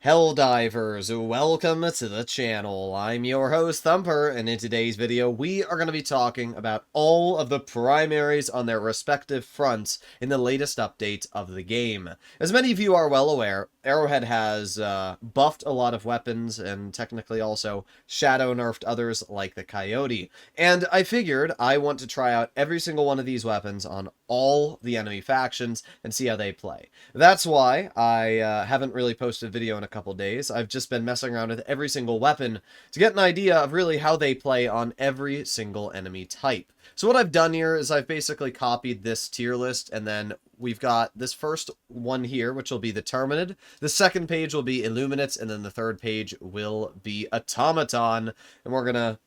Helldivers, welcome to the channel. I'm your host, Thumper, and in today's video, we are going to be talking about all of the primaries on their respective fronts in the latest update of the game. As many of you are well aware, Arrowhead has buffed a lot of weapons and technically also shadow nerfed others like the Coyote. And I figured I want to try out every single one of these weapons on all the enemy factions and see how they play. That's why I haven't really posted a video in a couple days. I've just been messing around with every single weapon to get an idea of really how they play on every single enemy type. So what I've done here is I've basically copied this tier list, and then we've got this first one here, which will be the Terminid. The second page will be Illuminates, and then the third page will be Automaton, and we're gonna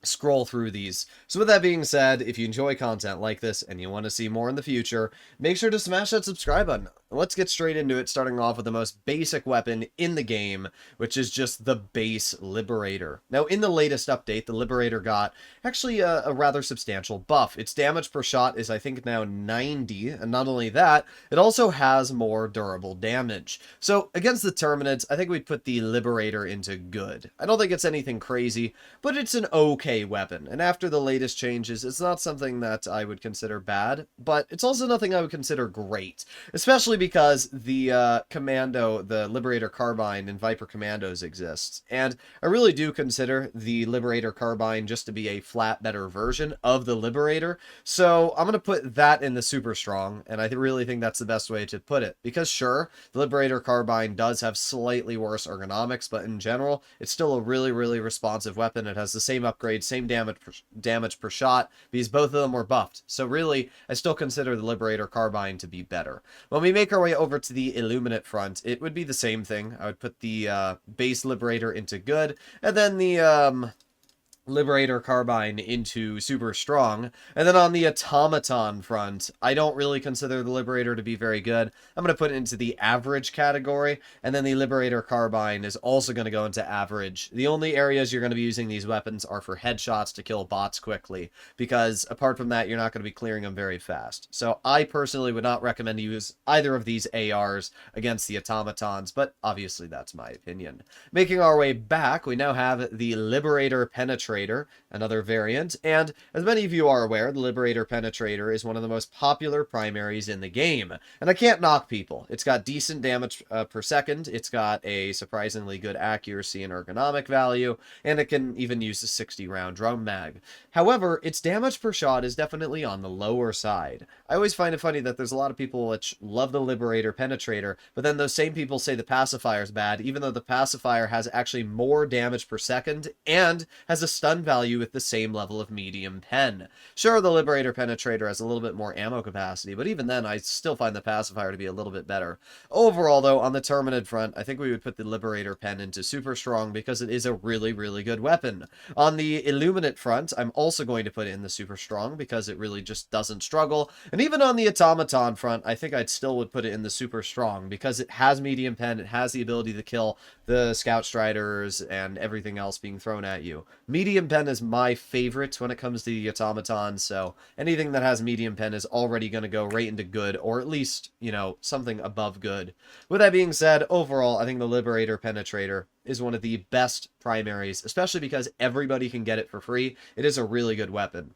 scroll through these. So with that being said, if you enjoy content like this and you want to see more in the future, make sure to smash that subscribe button. Let's get straight into it, starting off with the most basic weapon in the game, which is just the base Liberator. Now, in the latest update, the Liberator got actually a rather substantial buff. Its damage per shot is, I think, now 90, and not only that, it also has more durable damage. So, against the Terminids, I think we'd put the Liberator into good. I don't think it's anything crazy, but it's an okay weapon, and after the latest changes, it's not something that I would consider bad, but it's also nothing I would consider great, especially because the Commando, the Liberator Carbine in Viper Commandos exists, and I really do consider the Liberator Carbine just to be a flat better version of the Liberator, so I'm going to put that in the Super Strong, and I really think that's the best way to put it, because sure, the Liberator Carbine does have slightly worse ergonomics, but in general, it's still a really, really responsive weapon. It has the same upgrade, same damage per shot, because both of them were buffed, so really, I still consider the Liberator Carbine to be better. When we make our way over to the Illuminate front, it would be the same thing. I would put the base Liberator into good, and then the Liberator Carbine into Super Strong. And then on the Automaton front, I don't really consider the Liberator to be very good. I'm going to put it into the average category, and then the Liberator Carbine is also going to go into average. The only areas you're going to be using these weapons are for headshots to kill bots quickly, because apart from that, you're not going to be clearing them very fast. So I personally would not recommend to use either of these ARs against the Automatons, but obviously that's my opinion. Making our way back, we now have the Liberator Penetrator, another variant, and as many of you are aware, the Liberator Penetrator is one of the most popular primaries in the game, and I can't knock people. It's got decent damage per second, it's got a surprisingly good accuracy and ergonomic value, and it can even use a 60-round drum mag. However, its damage per shot is definitely on the lower side. I always find it funny that there's a lot of people which love the Liberator Penetrator, but then those same people say the pacifier is bad, even though the pacifier has actually more damage per second and has a stun value with the same level of medium pen. Sure, the Liberator Penetrator has a little bit more ammo capacity, but even then, I still find the pacifier to be a little bit better. Overall, though, on the Terminid front, I think we would put the Liberator Pen into Super Strong because it is a really, really good weapon. On the Illuminate front, I'm also going to put it in the Super Strong because it really just doesn't struggle. And even on the Automaton front, I think I'd still would put it in the Super Strong because it has medium pen, it has the ability to kill the Scout Striders and everything else being thrown at you. Medium pen is my favorite when it comes to the Automaton, so anything that has medium pen is already going to go right into good, or at least, you know, something above good. With that being said, overall, I think the Liberator Penetrator is one of the best primaries, especially because everybody can get it for free. It is a really good weapon.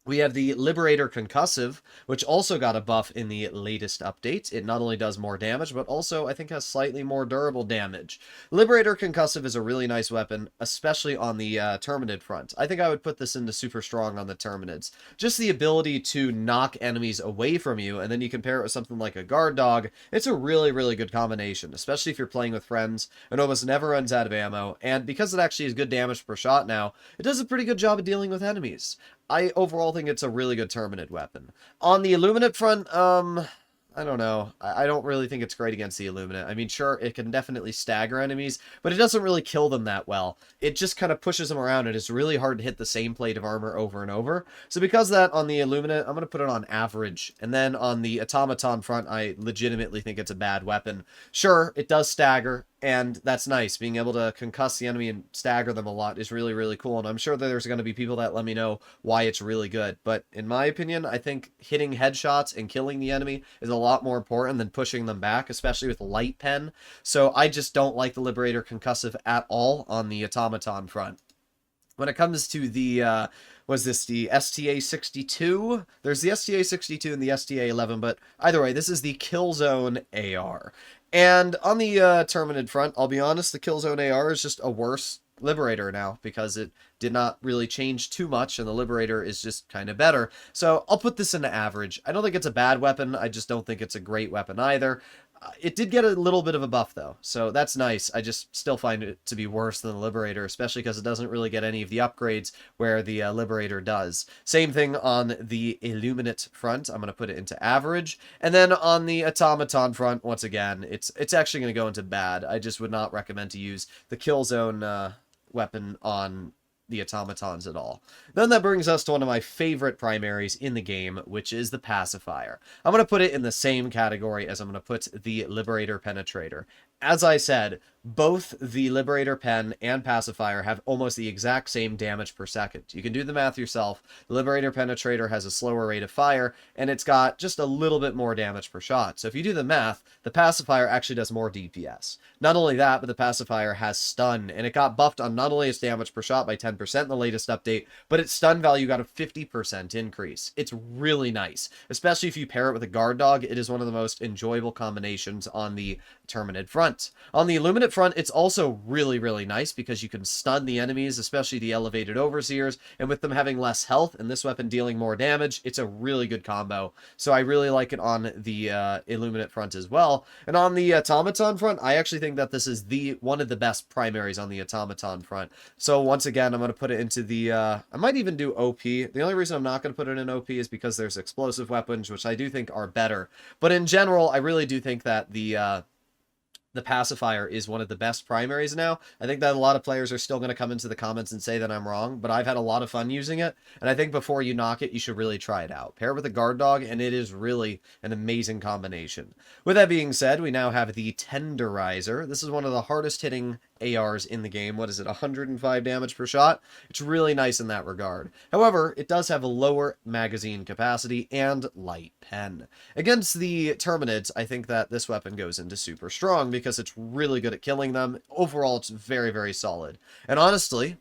We have the Liberator Concussive, which also got a buff in the latest update. It not only does more damage, but also, I think, has slightly more durable damage. Liberator Concussive is a really nice weapon, especially on the Terminid front. I think I would put this into Super Strong on the Terminids. Just the ability to knock enemies away from you, and then you compare it with something like a Guard Dog, it's a really, really good combination, especially if you're playing with friends. It almost never runs out of ammo, and because it actually has good damage per shot now, it does a pretty good job of dealing with enemies. I overall think it's a really good Terminid weapon. On the Illuminate front, I don't know. I don't really think it's great against the Illuminate. I mean, sure, it can definitely stagger enemies, but it doesn't really kill them that well. It just kind of pushes them around, and it's really hard to hit the same plate of armor over and over. So because of that, on the Illuminate, I'm going to put it on average. And then on the Automaton front, I legitimately think it's a bad weapon. Sure, it does stagger. And that's nice. Being able to concuss the enemy and stagger them a lot is really, really cool. And I'm sure that there's going to be people that let me know why it's really good. But in my opinion, I think hitting headshots and killing the enemy is a lot more important than pushing them back, especially with light pen. So I just don't like the Liberator concussive at all on the automaton front. When it comes to the, was this the STA-62? There's the STA-62 and the STA-11, but either way, this is the Killzone AR. And on the Terminid front, I'll be honest, the Killzone AR is just a worse Liberator now, because it did not really change too much, and the Liberator is just kind of better. So I'll put this into average. I don't think it's a bad weapon, I just don't think it's a great weapon either. It did get a little bit of a buff, though, so that's nice. I just still find it to be worse than the Liberator, especially because it doesn't really get any of the upgrades where the Liberator does. Same thing on the Illuminate front. I'm going to put it into average. And then on the Automaton front, once again, it's actually going to go into bad. I just would not recommend to use the Killzone weapon on the automatons at all. Then that brings us to one of my favorite primaries in the game, which is the pacifier. I'm going to put it in the same category as I'm going to put the Liberator Penetrator. As I said, both the Liberator Pen and Pacifier have almost the exact same damage per second. You can do the math yourself. The Liberator Penetrator has a slower rate of fire, and it's got just a little bit more damage per shot. So if you do the math, the Pacifier actually does more DPS. Not only that, but the Pacifier has stun, and it got buffed on not only its damage per shot by 10% in the latest update, but its stun value got a 50% increase. It's really nice, especially if you pair it with a guard dog. It is one of the most enjoyable combinations on the Terminid front. On the Illuminate front, it's also really, really nice because you can stun the enemies, especially the elevated overseers, and with them having less health and this weapon dealing more damage, it's a really good combo. So I really like it on the Illuminate front as well. And on the Automaton front, I actually think that this is one of the best primaries on the Automaton front. So once again, I'm going to put it into the, I might even do OP. The only reason I'm not going to put it in OP is because there's explosive weapons, which I do think are better. But in general, I really do think that the pacifier is one of the best primaries now. I think that a lot of players are still going to come into the comments and say that I'm wrong, but I've had a lot of fun using it, and I think before you knock it, you should really try it out. Pair it with a guard dog, and it is really an amazing combination. With that being said, we now have the Tenderizer. This is one of the hardest hitting ARs in the game. What is it, 105 damage per shot? It's really nice in that regard. However, it does have a lower magazine capacity and light pen. Against the Terminids, I think that this weapon goes into super strong because it's really good at killing them. Overall, it's very, very solid. And honestly,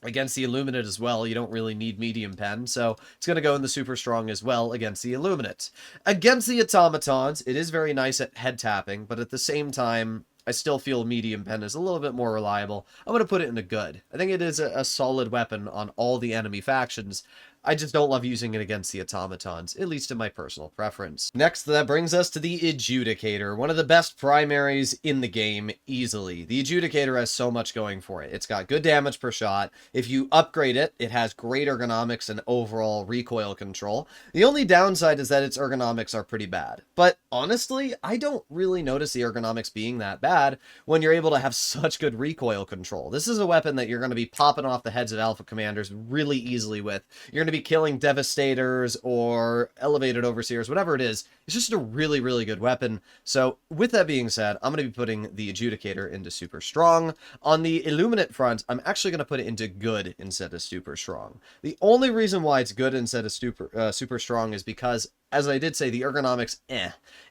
against the Illuminate as well, you don't really need medium pen, so it's going to go in the super strong as well against the Illuminate. Against the automatons, it is very nice at head tapping, but at the same time, I still feel medium pen is a little bit more reliable. I'm going to put it in the good. I think it is a solid weapon on all the enemy factions. I just don't love using it against the automatons, at least in my personal preference. Next, that brings us to the Adjudicator, one of the best primaries in the game, easily. The Adjudicator has so much going for it. It's got good damage per shot. If you upgrade it, it has great ergonomics and overall recoil control. The only downside is that its ergonomics are pretty bad. But honestly, I don't really notice the ergonomics being that bad when you're able to have such good recoil control. This is a weapon that you're going to be popping off the heads of Alpha Commanders really easily with. You're going to be killing Devastators or Elevated Overseers, whatever it is. It's just a really, really good weapon. So with that being said, I'm going to be putting the Adjudicator into super strong. On the Illuminate front, I'm actually going to put it into good instead of super strong. The only reason why it's good instead of super strong is because, as I did say, the ergonomics,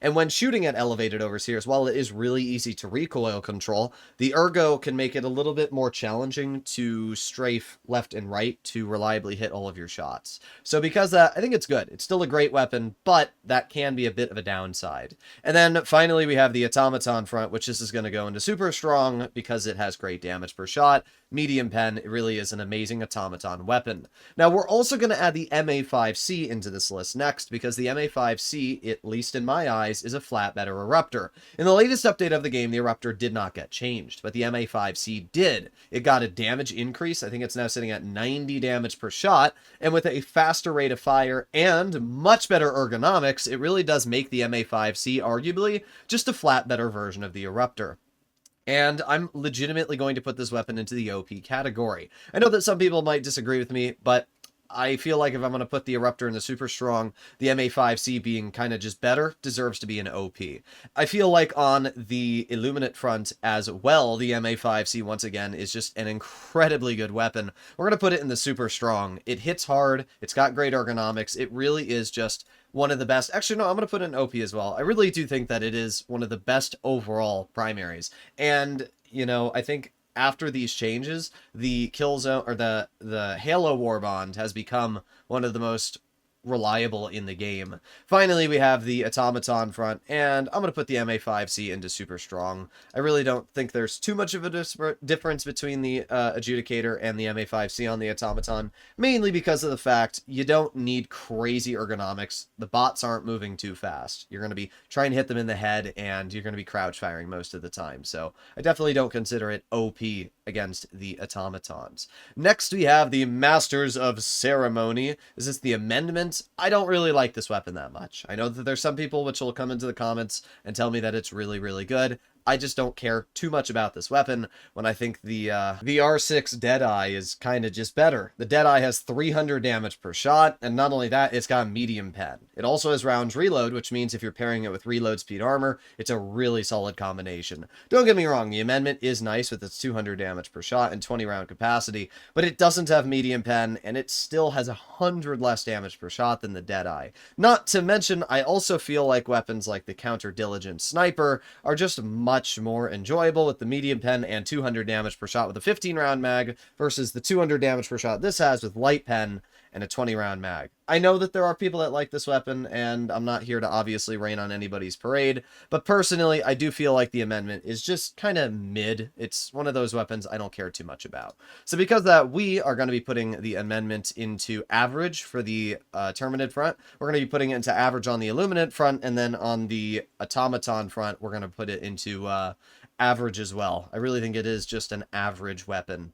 And when shooting at Elevated Overseers, while it is really easy to recoil control, the ergo can make it a little bit more challenging to strafe left and right to reliably hit all of your shots. So because of that, I think it's good. It's still a great weapon, but that can be a bit of a downside. And then finally, we have the Automaton front, which this is going to go into super strong because it has great damage per shot. Medium pen, it really is an amazing automaton weapon. Now, we're also going to add the MA5C into this list next, because the MA5C, at least in my eyes, is a flat better Eruptor. In the latest update of the game, the Eruptor did not get changed, but the MA5C did. It got a damage increase. I think it's now sitting at 90 damage per shot, and with a faster rate of fire and much better ergonomics, it really does make the MA5C arguably just a flat better version of the Eruptor. And I'm legitimately going to put this weapon into the OP category. I know that some people might disagree with me, but I feel like if I'm going to put the Eruptor in the super strong, the MA5C being kind of just better deserves to be an OP. I feel like on the Illuminate front as well, the MA5C once again is just an incredibly good weapon. We're going to put it in the super strong. It hits hard. It's got great ergonomics. It really is just one of the best. Actually, no, I'm going to put it in OP as well. I really do think that it is one of the best overall primaries. And, you know, I think after these changes, the kill zone or the Halo Warbond has become one of the most reliable in the game. Finally, we have the Automaton front, and I'm going to put the MA5C into super strong. I really don't think there's too much of a difference between the Adjudicator and the MA5C on the Automaton, mainly because of the fact you don't need crazy ergonomics. The bots aren't moving too fast. You're going to be trying to hit them in the head, and you're going to be crouch firing most of the time, so I definitely don't consider it OP against the Automatons. Next, we have the Masters of Ceremony. Is this the amendment? I don't really like this weapon that much. I know that there's some people which will come into the comments and tell me that it's really, really good. I just don't care too much about this weapon when I think the R6 Deadeye is kind of just better. The Deadeye has 300 damage per shot, and not only that, it's got medium pen. It also has rounds reload, which means if you're pairing it with reload speed armor, it's a really solid combination. Don't get me wrong, the amendment is nice with its 200 damage per shot and 20 round capacity, but it doesn't have medium pen, and it still has 100 less damage per shot than the Deadeye. Not to mention, I also feel like weapons like the Counter Diligent Sniper are just much more enjoyable with the medium pen and 200 damage per shot with a 15 round mag versus the 200 damage per shot this has with light pen and a 20 round mag. I know that there are people that like this weapon, and I'm not here to obviously rain on anybody's parade, but personally, I do feel like the amendment is just kind of mid. It's one of those weapons I don't care too much about. So because of that, we are going to be putting the amendment into average for the Terminid front. We're going to be putting it into average on the Illuminate front, and then on the Automaton front, we're going to put it into average as well. I really think it is just an average weapon.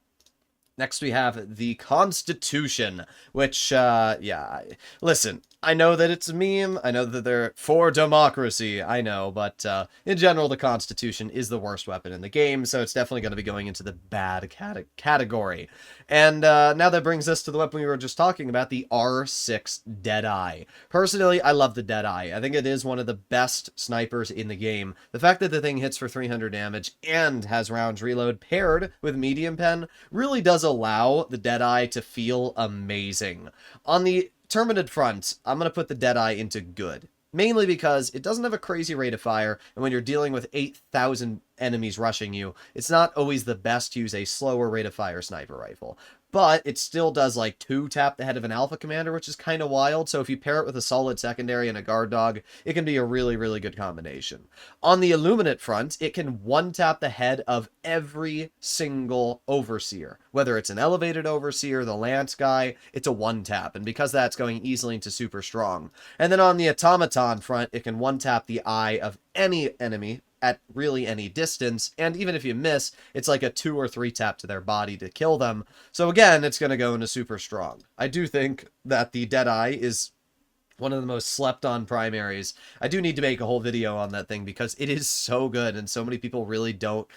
Next, we have the Constitution, which, yeah, listen, I know that it's a meme, I know that they're for democracy, I know, but in general, the Constitution is the worst weapon in the game, so it's definitely going to be going into the bad category. And now that brings us to the weapon we were just talking about, the R6 Deadeye. Personally, I love the Deadeye. I think it is one of the best snipers in the game. The fact that the thing hits for 300 damage and has rounds reload paired with medium pen really does allow the Deadeye to feel amazing. On the Terminid front, I'm going to put the Deadeye into good. Mainly because it doesn't have a crazy rate of fire, and when you're dealing with 8,000 enemies rushing you, it's not always the best to use a slower rate of fire sniper rifle. But it still does like 2-tap the head of an alpha commander, which is kind of wild, so if you pair it with a solid secondary and a guard dog, it can be a really, really good combination. On the Illuminate front, it can 1-tap the head of every single Overseer. Whether it's an elevated Overseer, the Lance guy, it's a 1-tap, and because that's going easily into super strong. And then on the Automaton front, it can 1-tap the eye of any enemy at really any distance, and even if you miss, it's like a 2 or 3 tap to their body to kill them. So again, it's going to go into super strong. I do think that the Deadeye is one of the most slept on primaries. I do need to make a whole video on that thing because it is so good, and so many people really don't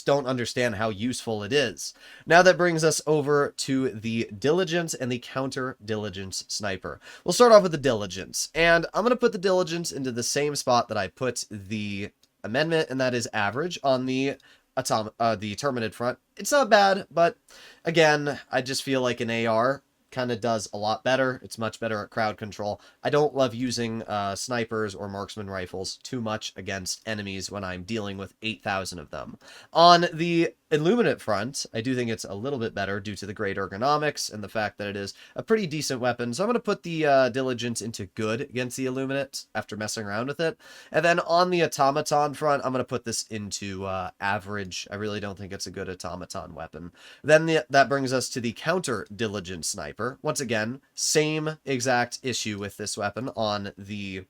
understand how useful it is. Now that brings us over to the Diligence and the Counter Diligence Sniper. We'll start off with the Diligence, and I'm going to put the Diligence into the same spot that I put the amendment, and that is average on the Terminid front. It's not bad, but again, I just feel like an AR kind of does a lot better. It's much better at crowd control. I don't love using snipers or marksman rifles too much against enemies when I'm dealing with 8,000 of them. On the Illuminate front, I do think it's a little bit better due to the great ergonomics and the fact that it is a pretty decent weapon. So I'm going to put the Diligence into good against the Illuminate after messing around with it. And then on the Automaton front, I'm going to put this into average. I really don't think it's a good Automaton weapon. Then that brings us to the Counter Diligent Sniper. Once again, same exact issue with this weapon on the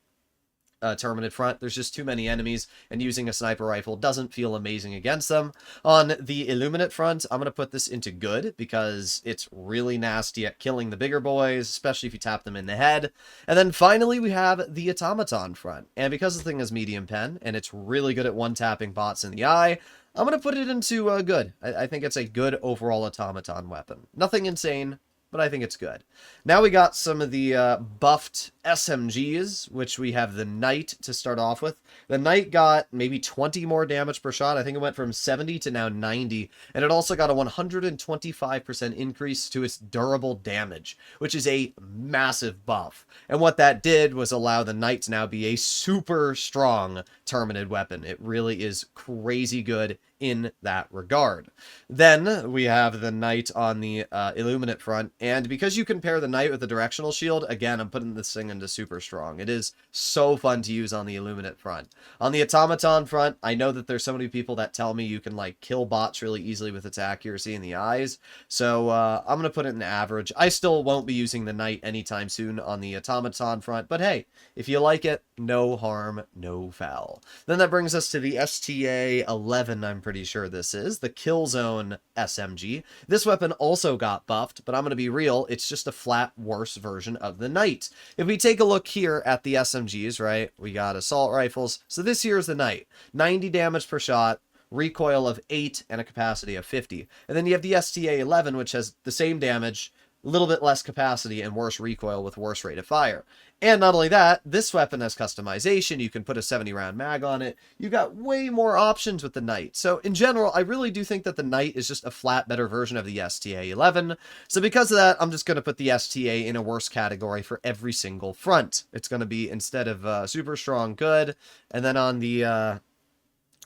Terminid front. There's just too many enemies, and using a sniper rifle doesn't feel amazing against them. On the Illuminate front, I'm going to put this into good because it's really nasty at killing the bigger boys, especially if you tap them in the head. And then finally, we have the Automaton front. And because the thing has medium pen, and it's really good at one-tapping bots in the eye, I'm going to put it into good. I think it's a good overall Automaton weapon. Nothing insane, but I think it's good. Now we got some of the buffed SMGs, which we have the Knight to start off with. The Knight got maybe 20 more damage per shot. I think it went from 70 to now 90, and it also got a 125% increase to its durable damage, which is a massive buff. And what that did was allow the Knight to now be a super strong Terminid weapon. It really is crazy good in that regard. Then we have the Knight on the Illuminate front, and because you can pair the Knight with the Directional Shield, again, I'm putting this thing into super strong. It is so fun to use on the Illuminate front. On the Automaton front, I know that there's so many people that tell me you can, like, kill bots really easily with its accuracy in the eyes, so I'm going to put it in average. I still won't be using the Knight anytime soon on the Automaton front, but hey, if you like it, no harm, no foul. Then that brings us to the STA-11, I'm pretty sure this is, the Killzone SMG. This weapon also got buffed, but I'm going to be real, it's just a flat worse version of the Knight. If we take a look here at the SMGs, right, we got assault rifles. So this here is the Knight. 90 damage per shot, recoil of 8, and a capacity of 50. And then you have the STA-11, which has the same damage, a little bit less capacity, and worse recoil with worse rate of fire. And not only that, this weapon has customization. You can put a 70-round mag on it. You got way more options with the Knight. So in general, I really do think that the Knight is just a flat better version of the STA-11. So because of that, I'm just going to put the STA in a worse category for every single front. It's going to be, instead of super strong, good. And then on the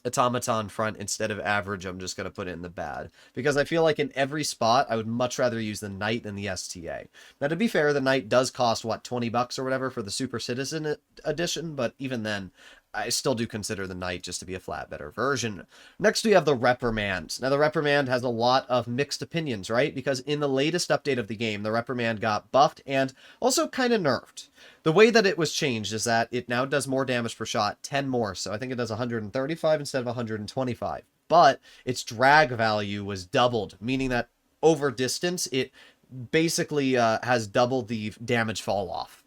Automaton front, instead of average, I'm just going to put it in the bad. Because I feel like in every spot, I would much rather use the Knight than the STA. Now, to be fair, the Knight does cost, what, 20 bucks or whatever for the Super Citizen edition, but even then, I still do consider the Knight just to be a flat better version. Next, we have the Reprimand. Now, the Reprimand has a lot of mixed opinions, right? Because in the latest update of the game, the Reprimand got buffed and also kind of nerfed. The way that it was changed is that it now does more damage per shot, 10 more, so I think it does 135 instead of 125. But its drag value was doubled, meaning that over distance, it basically has doubled the damage fall off.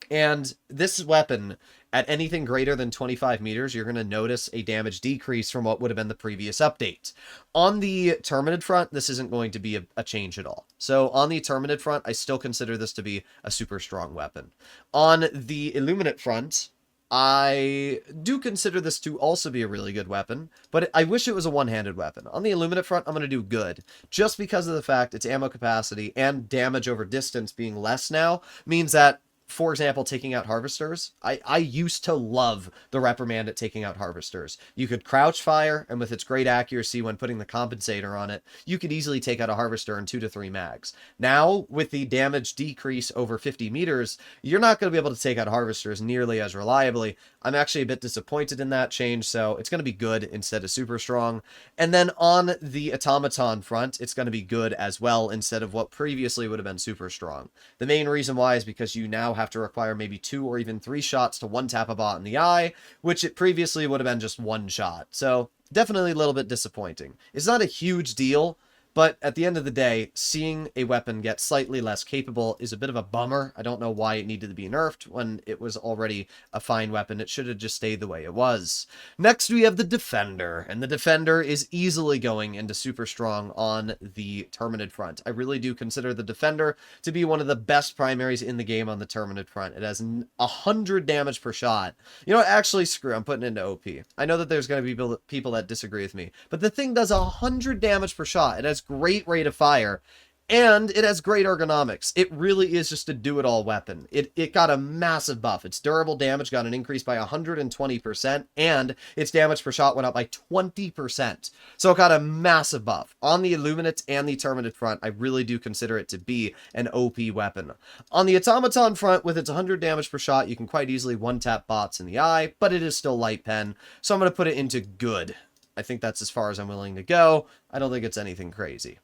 And this weapon, at anything greater than 25 meters, you're going to notice a damage decrease from what would have been the previous update. On the Terminid front, this isn't going to be a change at all. So on the Terminid front, I still consider this to be a super strong weapon. On the Illuminate front, I do consider this to also be a really good weapon, but I wish it was a one-handed weapon. On the Illuminate front, I'm going to do good, just because of the fact its ammo capacity and damage over distance being less now means that, for example, taking out harvesters. I used to love the Reprimand at taking out harvesters. You could crouch fire, and with its great accuracy when putting the compensator on it, you could easily take out a harvester in 2 to 3 mags. Now, with the damage decrease over 50 meters, you're not going to be able to take out harvesters nearly as reliably. I'm actually a bit disappointed in that change, so it's going to be good instead of super strong. And then on the Automaton front, it's going to be good as well instead of what previously would have been super strong. The main reason why is because you now have to require maybe 2 or even 3 shots to one-tap a bot in the eye, which it previously would have been just 1 shot. So definitely a little bit disappointing. It's not a huge deal, but at the end of the day, seeing a weapon get slightly less capable is a bit of a bummer. I don't know why it needed to be nerfed when it was already a fine weapon. It should have just stayed the way it was. Next, we have the Defender, and the Defender is easily going into super strong on the Terminid front. I really do consider the Defender to be one of the best primaries in the game on the Terminid front. It has 100 damage per shot. You know what? Actually, screw, I'm putting it into OP. I know that there's going to be people that disagree with me, but the thing does 100 damage per shot. It has great rate of fire, and it has great ergonomics. It really is just a do-it-all weapon. It got a massive buff. Its durable damage got an increase by 120%, and its damage per shot went up by 20%. So it got a massive buff. On the Illuminate and the Terminid front, I really do consider it to be an OP weapon. On the Automaton front, with its 100 damage per shot, you can quite easily one-tap bots in the eye, but it is still light pen, so I'm going to put it into good. I think that's as far as I'm willing to go. I don't think it's anything crazy.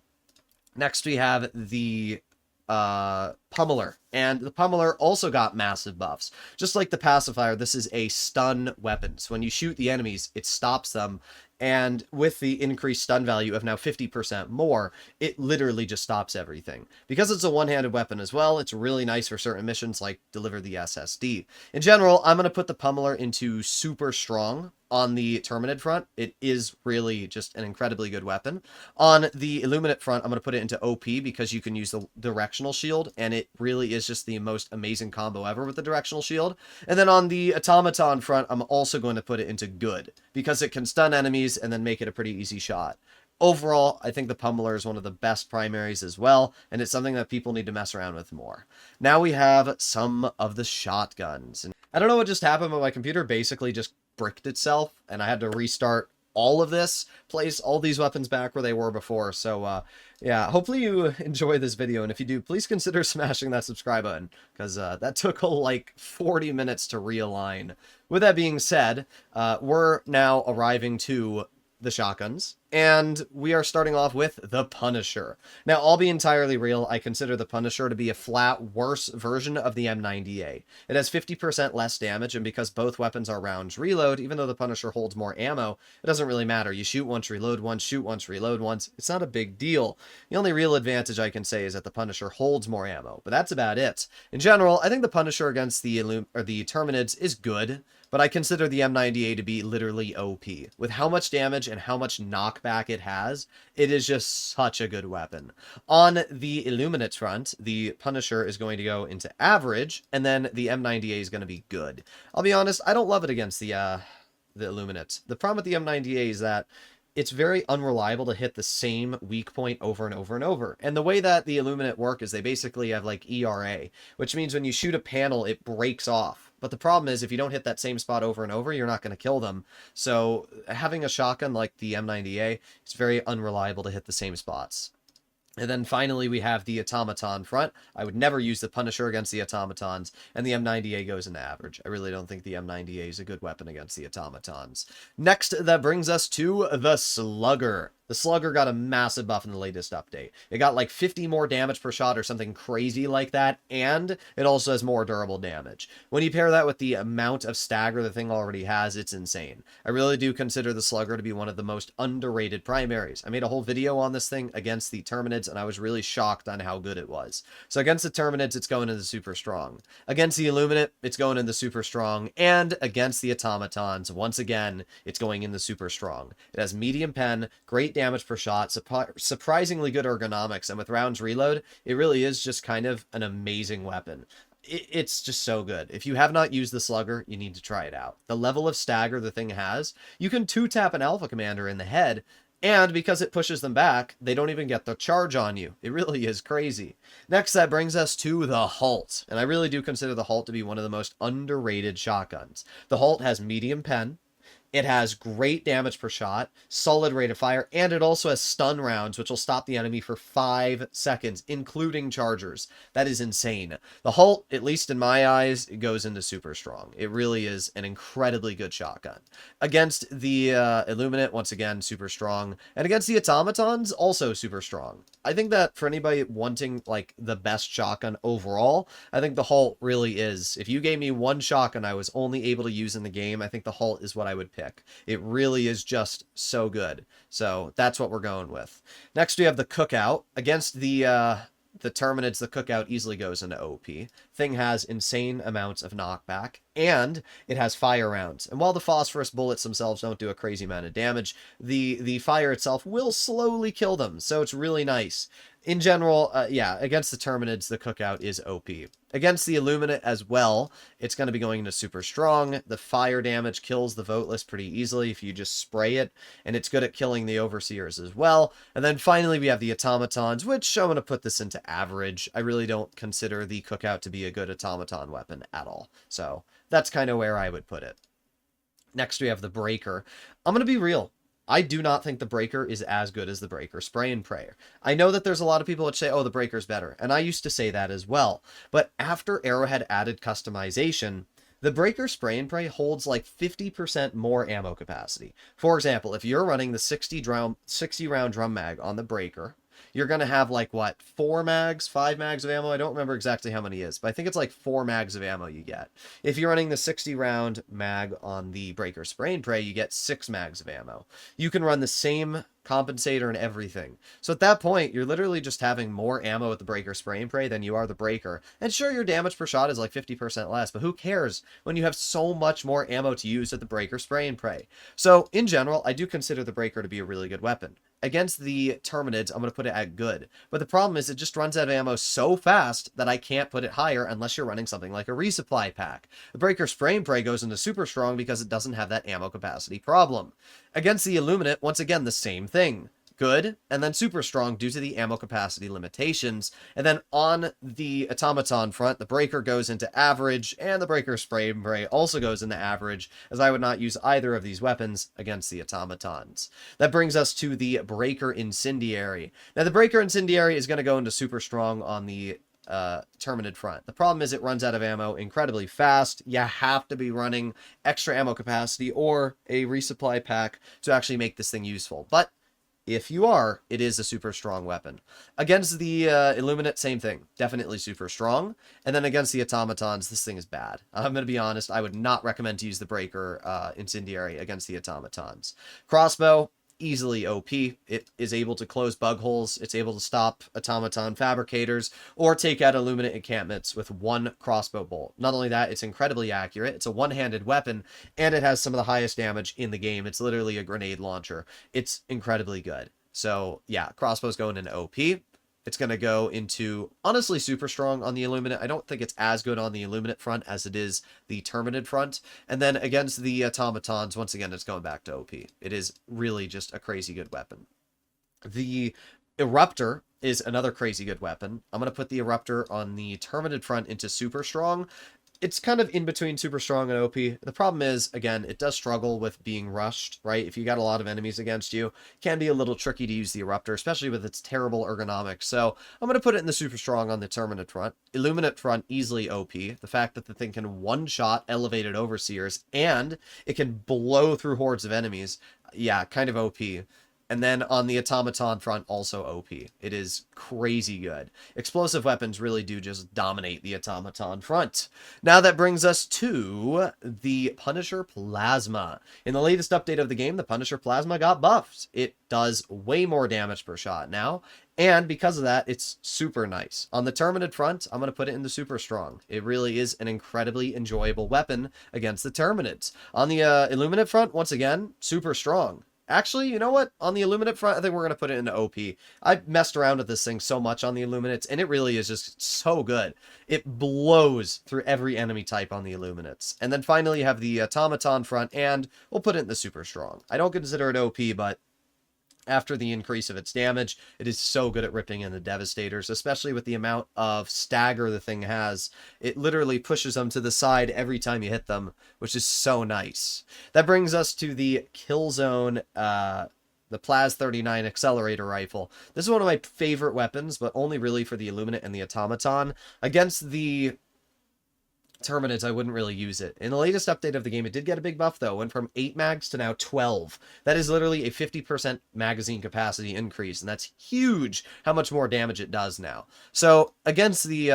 Next, we have the Pummeler, and the Pummeler also got massive buffs. Just like the Pacifier, this is a stun weapon. So when you shoot the enemies, it stops them, and with the increased stun value of now 50% more, it literally just stops everything. Because it's a one-handed weapon as well, it's really nice for certain missions like deliver the SSD. In general, I'm going to put the Pummeler into super strong On the Terminid front, it is really just an incredibly good weapon. On the Illuminate front, I'm going to put it into OP because you can use the directional shield, and it really is just the most amazing combo ever with the directional shield. And then on the Automaton front, I'm also going to put it into good because it can stun enemies and then make it a pretty easy shot. Overall, I think the Pummeler is one of the best primaries as well, and it's something that people need to mess around with more. Now we have some of the shotguns. And I don't know what just happened, but my computer basically just bricked itself, and I had to restart all of this, place all these weapons back where they were before. So, yeah, hopefully you enjoy this video, and if you do, please consider smashing that subscribe button, because that took like 40 minutes to realign. With that being said, we're now arriving to the shotguns, and we are starting off with the Punisher. Now, I'll be entirely real, I consider the Punisher to be a flat worse version of the M90A. It has 50% less damage, and because both weapons are rounds reload, even though the Punisher holds more ammo, it doesn't really matter. You shoot once, reload once, shoot once, reload once. It's not a big deal. The only real advantage I can say is that the Punisher holds more ammo, but that's about it. In general, I think the Punisher against the Terminids is good, but I consider the M90A to be literally OP. With how much damage and how much knockback it has, it is just such a good weapon. On the Illuminate front, the Punisher is going to go into average, and then the M90A is going to be good. I'll be honest, I don't love it against the Illuminate. The problem with the M90A is that it's very unreliable to hit the same weak point over and over and over. And the way that the Illuminate work is they basically have like ERA, which means when you shoot a panel, it breaks off. But the problem is if you don't hit that same spot over and over, you're not going to kill them. So having a shotgun like the M90A, it's very unreliable to hit the same spots. And then finally, we have the Automaton front. I would never use the Punisher against the Automatons, and the M90A goes into average. I really don't think the M90A is a good weapon against the Automatons. Next, that brings us to the Slugger. The Slugger got a massive buff in the latest update. It got like 50 more damage per shot or something crazy like that, and it also has more durable damage. When you pair that with the amount of stagger the thing already has, it's insane. I really do consider the Slugger to be one of the most underrated primaries. I made a whole video on this thing against the Terminids, and I was really shocked on how good it was. So against the Terminids, it's going into super strong. Against the Illuminate, it's going into super strong, and against the Automatons, once again, it's going in the super strong. It has medium pen, great damage per shot, surprisingly good ergonomics, and with rounds reload, it really is just kind of an amazing weapon. It's just so good. If you have not used the Slugger, you need to try it out. The level of stagger the thing has, you can 2-tap an Alpha Commander in the head, and because it pushes them back, they don't even get the charge on you. It really is crazy. Next, that brings us to the Halt, and I really do consider the Halt to be one of the most underrated shotguns. The Halt has medium pen, it has great damage per shot, solid rate of fire, and it also has stun rounds, which will stop the enemy for 5 seconds, including chargers. That is insane. The Halt, at least in my eyes, it goes into super strong. It really is an incredibly good shotgun. Against the Illuminate, once again, super strong. And against the Automatons, also super strong. I think that for anybody wanting, like, the best shotgun overall, I think the Halt really is. If you gave me one shotgun I was only able to use in the game, I think the Halt is what I would pick. It really is just so good. So that's what we're going with. Next, we have the Cookout. Against the Terminids, the Cookout easily goes into OP. Thing has insane amounts of knockback, and it has fire rounds. And while the phosphorus bullets themselves don't do a crazy amount of damage, the fire itself will slowly kill them, so it's really nice. In general, yeah, against the Terminids, the Cookout is OP. Against the Illuminate as well, it's going to be going into super strong. The fire damage kills the Voteless pretty easily if you just spray it, and it's good at killing the Overseers as well. And then finally, we have the Automatons, which I'm going to put this into average. I really don't consider the Cookout to be a good Automaton weapon at all. So that's kind of where I would put it. Next, we have the Breaker. I'm going to be real. I do not think the Breaker is as good as the Breaker Spray and Pray. I know that there's a lot of people that say, oh, the Breaker's better, and I used to say that as well. But after Arrowhead added customization, the Breaker Spray and Pray holds like 50% more ammo capacity. For example, if you're running the 60-round drum mag on the Breaker, you're going to have like, what, 5 mags of ammo? I don't remember exactly how many it is, but I think it's like 4 mags of ammo you get. If you're running the 60-round mag on the Breaker Spray and Pray, you get 6 mags of ammo. You can run the same compensator, and everything. So at that point, you're literally just having more ammo with the Breaker Spray and Pray than you are the Breaker. And sure, your damage per shot is like 50% less, but who cares when you have so much more ammo to use at the Breaker Spray and Pray? So in general, I do consider the Breaker to be a really good weapon. Against the Terminids, I'm going to put it at good. But the problem is it just runs out of ammo so fast that I can't put it higher unless you're running something like a resupply pack. The Breaker Spray and Pray goes into super strong because it doesn't have that ammo capacity problem. Against the Illuminate, once again, the same thing. Good, and then super strong due to the ammo capacity limitations. And then on the Automaton front, the Breaker goes into average, and the Breaker Spray and Pray also goes into average, as I would not use either of these weapons against the Automatons. That brings us to the Breaker Incendiary. Now, the Breaker Incendiary is going to go into super strong on the Terminid front. The problem is it runs out of ammo incredibly fast. You have to be running extra ammo capacity or a resupply pack to actually make this thing useful. But if you are, it is a super strong weapon. Against the Illuminate, same thing. Definitely super strong. And then against the Automatons, this thing is bad. I'm going to be honest, I would not recommend to use the Breaker Incendiary against the Automatons. Crossbow, easily OP. It is able to close bug holes. It's able to stop automaton fabricators or take out Illuminate encampments with one crossbow bolt. Not only that, it's incredibly accurate. It's a one-handed weapon, and it has some of the highest damage in the game. It's literally a grenade launcher. It's incredibly good. So yeah, crossbow's going into OP. It's going to go into, honestly, super strong on the Illuminate. I don't think it's as good on the Illuminate front as it is the Terminid front. And then against the Automatons, once again, it's going back to OP. It is really just a crazy good weapon. The Eruptor is another crazy good weapon. I'm going to put the Eruptor on the Terminid front into super strong. It's kind of in between super strong and OP. The problem is, again, it does struggle with being rushed, right? If you got a lot of enemies against you, it can be a little tricky to use the Eruptor, especially with its terrible ergonomics. So I'm going to put it in the super strong on the Terminate front. Illuminate front, easily OP. The fact that the thing can one-shot elevated Overseers, and it can blow through hordes of enemies, yeah, kind of OP. And then on the Automaton front, also OP. It is crazy good. Explosive weapons really do just dominate the Automaton front. Now that brings us to the Punisher Plasma. In the latest update of the game, the Punisher Plasma got buffed. It does way more damage per shot now, and because of that, it's super nice. On the Terminid front, I'm going to put it in the super strong. It really is an incredibly enjoyable weapon against the Terminids. On the Illuminate front, once again, super strong. Actually, you know what? On the Illuminate front, I think we're going to put it into OP. I've messed around with this thing so much on the Illuminates, and it really is just so good. It blows through every enemy type on the Illuminates. And then finally, you have the Automaton front, and we'll put it in the super strong. I don't consider it OP, but after the increase of its damage, it is so good at ripping in the Devastators, especially with the amount of stagger the thing has. It literally pushes them to the side every time you hit them, which is so nice. That brings us to the Killzone, the Plaz 39 Accelerator Rifle. This is one of my favorite weapons, but only really for the Illuminate and the Automaton. Against the Terminids, I wouldn't really use it. In the latest update of the game, it did get a big buff, though. It went from 8 mags to now 12. That is literally a 50% magazine capacity increase, and that's huge how much more damage it does now. So, against the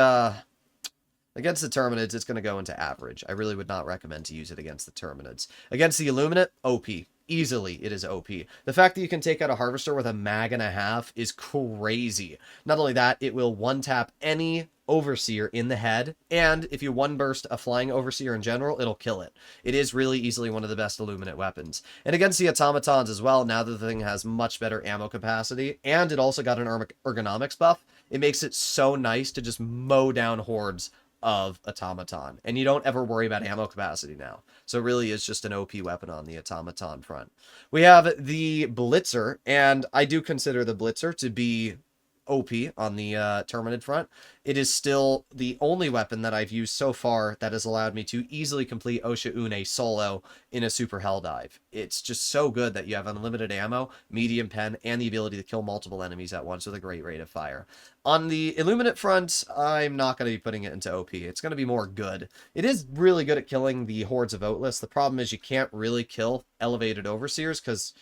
Terminids, it's going to go into average. I really would not recommend to use it against the Terminids. Against the Illuminate, OP. Easily, it is OP. The fact that you can take out a Harvester with a mag and a half is crazy. Not only that, it will one-tap any Overseer in the head, and if you one-burst a flying Overseer in general, it'll kill it. It is really easily one of the best Illuminate weapons. And against the Automatons as well, now that the thing has much better ammo capacity, and it also got an ergonomics buff, it makes it so nice to just mow down hordes of Automaton, and you don't ever worry about ammo capacity now. So it really is just an OP weapon on the Automaton front. We have the Blitzer, and I do consider the Blitzer to be OP on the Terminid front. It is still the only weapon that I've used so far that has allowed me to easily complete Osha Une solo in a super Helldive. It's just so good that you have unlimited ammo, medium pen, and the ability to kill multiple enemies at once with a great rate of fire. On the Illuminate front, I'm not going to be putting it into OP. It's going to be more good. It is really good at killing the hordes of Outless. The problem is you can't really kill elevated Overseers because,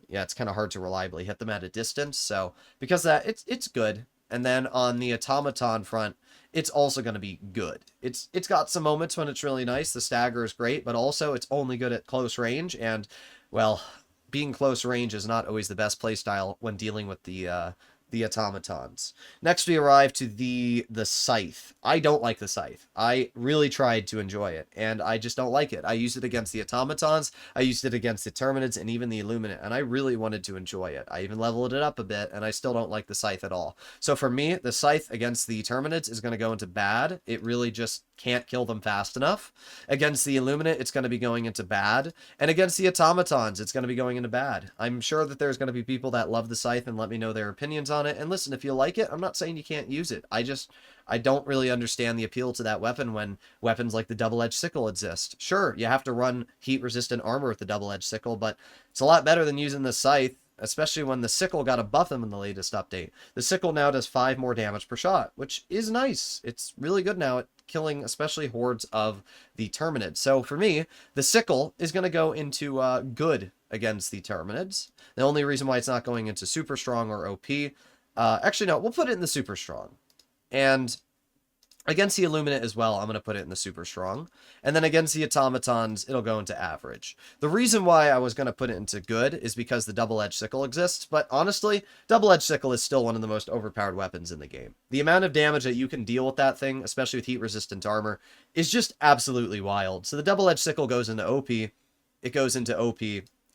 yeah, it's kind of hard to reliably hit them at a distance. So because of that, it's good. And then on the Automaton front, it's also going to be good. It's got some moments when it's really nice. The stagger is great, but also it's only good at close range. And, well, being close range is not always the best playstyle when dealing with the automatons. Next, we arrive to the scythe. I don't like the scythe. I really tried to enjoy it, and I just don't like it. I used it against the automatons, I used it against the terminids, and even the illuminate, and I really wanted to enjoy it. I even leveled it up a bit, and I still don't like the scythe at all. So for me, the scythe against the terminids is going to go into bad. It really just can't kill them fast enough. Against the illuminate, it's going to be going into bad, and against the automatons, it's going to be going into bad. I'm sure that there's going to be people that love the scythe and let me know their opinions on it. And listen, if you like it, I'm not saying you can't use it. I don't really understand the appeal to that weapon when weapons like the double-edged sickle exist. Sure, you have to run heat-resistant armor with the double-edged sickle, but it's a lot better than using the scythe, especially when the sickle got a buff in the latest update. The sickle now does 5 more damage per shot, which is nice. It's really good now at killing especially hordes of the terminids. So for me, the sickle is going to go into good against the terminids. The only reason why it's not going into super strong or OP, actually no, we'll put it in the super strong. And against the illuminate as well, I'm going to put it in the super strong. And then against the automatons, it'll go into average. The reason why I was going to put it into good is because the double-edged sickle exists, but honestly, double-edged sickle is still one of the most overpowered weapons in the game. The amount of damage that you can deal with that thing, especially with heat-resistant armor, is just absolutely wild. So the double-edged sickle goes into OP, it goes into OP,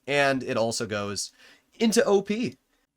and it also goes into OP.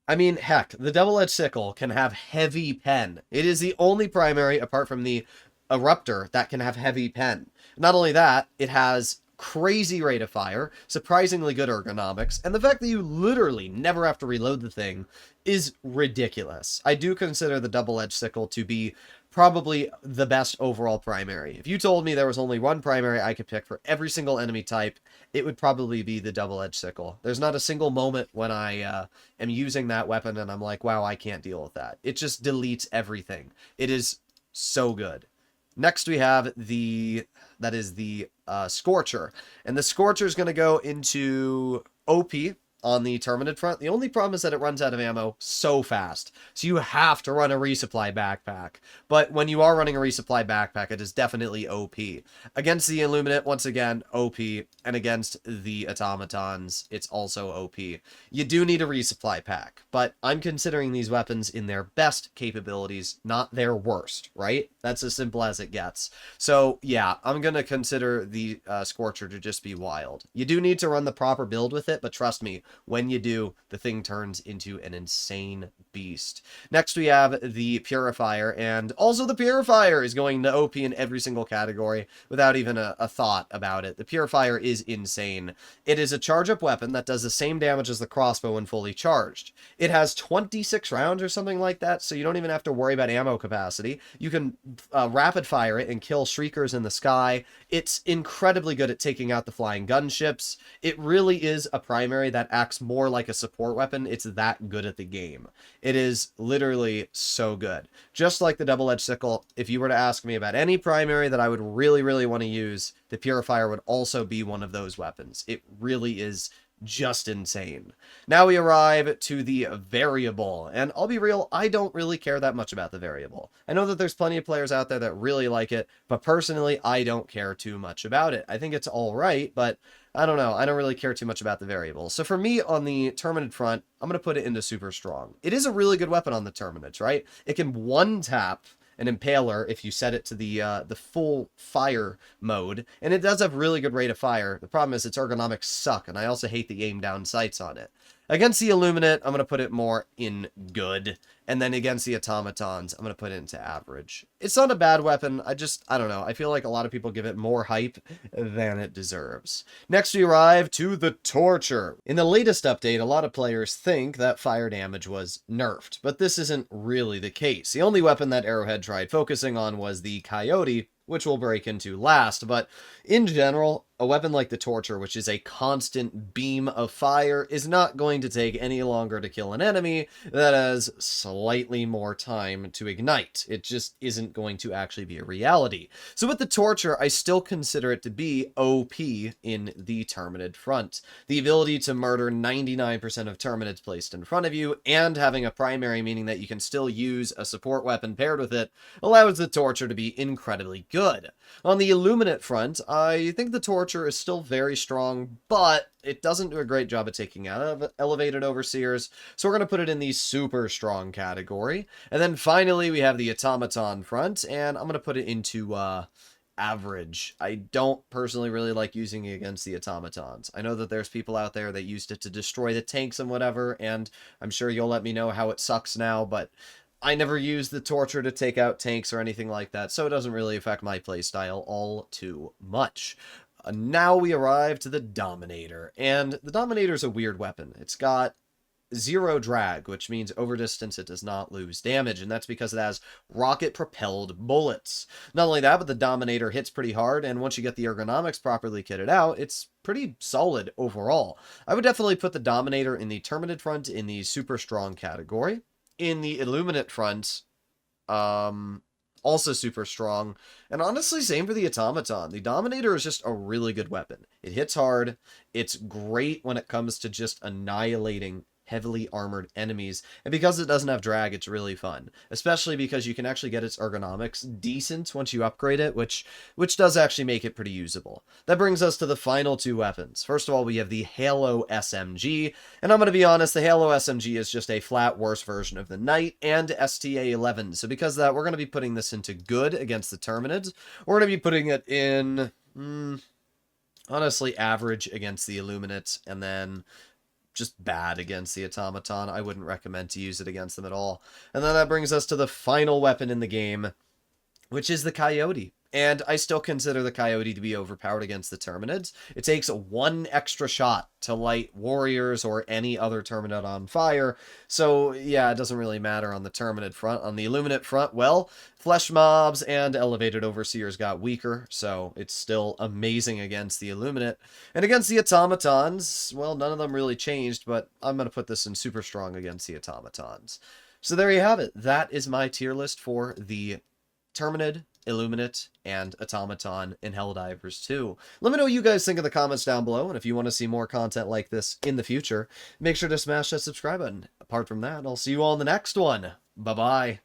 I mean, heck, the double-edged sickle can have heavy pen. It is the only primary, apart from the eruptor, that can have heavy pen. Not only that, it has crazy rate of fire, surprisingly good ergonomics, and the fact that you literally never have to reload the thing is ridiculous. I do consider the double-edged sickle to be probably the best overall primary. If you told me there was only one primary I could pick for every single enemy type, it would probably be the double-edged sickle. There's not a single moment when I am using that weapon and I'm like, wow, I can't deal with that. It just deletes everything. It is so good. Next we have the Scorcher. And the Scorcher is going to go into OP on the terminid front. The only problem is that it runs out of ammo so fast. So you have to run a resupply backpack. But when you are running a resupply backpack, it is definitely OP. Against the Illuminate, once again, OP. And against the automatons, it's also OP. You do need a resupply pack, but I'm considering these weapons in their best capabilities, not their worst, right? That's as simple as it gets. So yeah, I'm going to consider the Scorcher to just be wild. You do need to run the proper build with it, but trust me, when you do, the thing turns into an insane beast. Next, we have the Purifier, and also the Purifier is going to OP in every single category without even a thought about it. The Purifier is insane. It is a charge-up weapon that does the same damage as the crossbow when fully charged. It has 26 rounds or something like that, so you don't even have to worry about ammo capacity. You can rapid fire it and kill shriekers in the sky. It's incredibly good at taking out the flying gunships. It really is a primary that acts more like a support weapon. It's that good at the game. It is literally so good. Just like the double-edged sickle, if you were to ask me about any primary that I would really, really want to use, the Purifier would also be one of those weapons. It really is just insane. Now we arrive to the variable, and I'll be real, I don't really care that much about the variable. I know that there's plenty of players out there that really like it, but personally, I don't care too much about it. I think it's alright, but I don't know, I don't really care too much about the variable. So for me, on the Terminid front, I'm going to put it into super strong. It is a really good weapon on the Terminids, right? It can one-tap an impaler if you set it to the full fire mode, and it does have really good rate of fire. The problem is its ergonomics suck, and I also hate the aim down sights on it. Against the Illuminate, I'm going to put it more in good, and then against the automatons, I'm going to put it into average. It's not a bad weapon, I don't know, I feel like a lot of people give it more hype than it deserves. Next we arrive to the Torture. In the latest update, a lot of players think that fire damage was nerfed, but this isn't really the case. The only weapon that Arrowhead tried focusing on was the Coyote, which we'll break into last, but in general, a weapon like the Torture, which is a constant beam of fire, is not going to take any longer to kill an enemy that has slightly more time to ignite. It just isn't going to actually be a reality. So with the Torture, I still consider it to be OP in the Terminid front. The ability to murder 99% of Terminids placed in front of you, and having a primary, meaning that you can still use a support weapon paired with it, allows the Torture to be incredibly good. On the Illuminate front, I think the Torture Torture is still very strong, but it doesn't do a great job at taking out elevated overseers, so we're going to put it in the super strong category. And then finally, we have the Automaton front, and I'm going to put it into average. I don't personally really like using it against the automatons. I know that there's people out there that used it to destroy the tanks and whatever, and I'm sure you'll let me know how it sucks now, but I never use the Torture to take out tanks or anything like that, so it doesn't really affect my playstyle all too much. Now we arrive to the Dominator, and the Dominator is a weird weapon. It's got 0 drag, which means over distance it does not lose damage, and that's because it has rocket-propelled bullets. Not only that, but the Dominator hits pretty hard, and once you get the ergonomics properly kitted out, it's pretty solid overall. I would definitely put the Dominator in the Terminid front in the super strong category. In the Illuminate front, also super strong. And honestly, same for the Automaton. The Dominator is just a really good weapon. It hits hard. It's great when it comes to just annihilating heavily armored enemies, and because it doesn't have drag, it's really fun, especially because you can actually get its ergonomics decent once you upgrade it, which does actually make it pretty usable. That brings us to the final 2 weapons. First of all, we have the Halo SMG, and I'm going to be honest, the Halo SMG is just a flat worse version of the Knight and STA-11, so because of that, we're going to be putting this into good against the Terminids. We're going to be putting it in, honestly, average against the Illuminates, and then just bad against the Automaton. I wouldn't recommend to use it against them at all. And then that brings us to the final weapon in the game, which is the Coyote. And I still consider the Coyote to be overpowered against the Terminids. It takes 1 extra shot to light warriors or any other Terminid on fire. So, yeah, it doesn't really matter on the Terminid front. On the Illuminate front, well, Flesh Mobs and Elevated Overseers got weaker, so it's still amazing against the Illuminate. And against the Automatons, well, none of them really changed, but I'm going to put this in super strong against the Automatons. So there you have it. That is my tier list for the Terminid, Illuminate, and Automaton in Helldivers 2. Let me know what you guys think in the comments down below, and if you want to see more content like this in the future, make sure to smash that subscribe button. Apart from that, I'll see you all in the next one. Bye-bye.